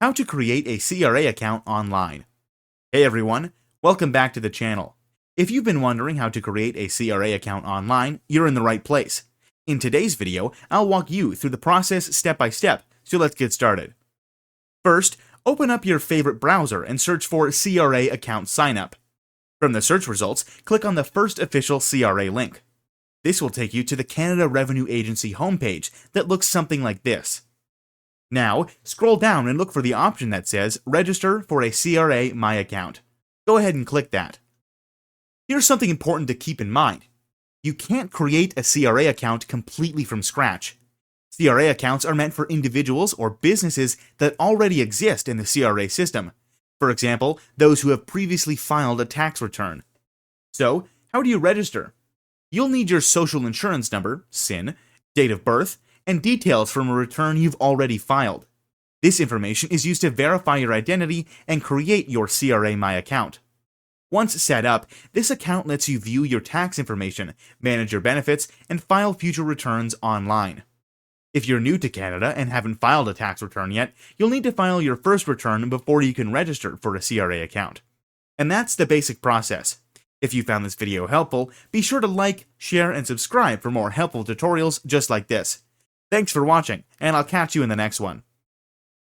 How to create a CRA account online. Hey everyone, welcome back to the channel. If you've been wondering how to create a CRA account online, you're in the right place. In today's video, I'll walk you through the process step by step, so let's get started. First, open up your favorite browser and search for CRA account signup. From the search results, click on the first official CRA link. This will take you to the Canada Revenue Agency homepage that looks something like this. Now, scroll down and look for the option that says Register for a CRA My Account. Go ahead and click that. Here's something important to keep in mind. You can't create a CRA account completely from scratch. CRA accounts are meant for individuals or businesses that already exist in the CRA system. For example, those who have previously filed a tax return. So, how do you register? You'll need your social insurance number, SIN, date of birth, and details from a return you've already filed. This information is used to verify your identity and create your CRA My account. Once set up, this account lets you view your tax information, manage your benefits, and file future returns online. If you're new to Canada and haven't filed a tax return yet, you'll need to file your first return before you can register for a CRA account. And that's the basic process. If you found this video helpful, be sure to like, share, and subscribe for more helpful tutorials just like this. Thanks for watching, and I'll catch you in the next one.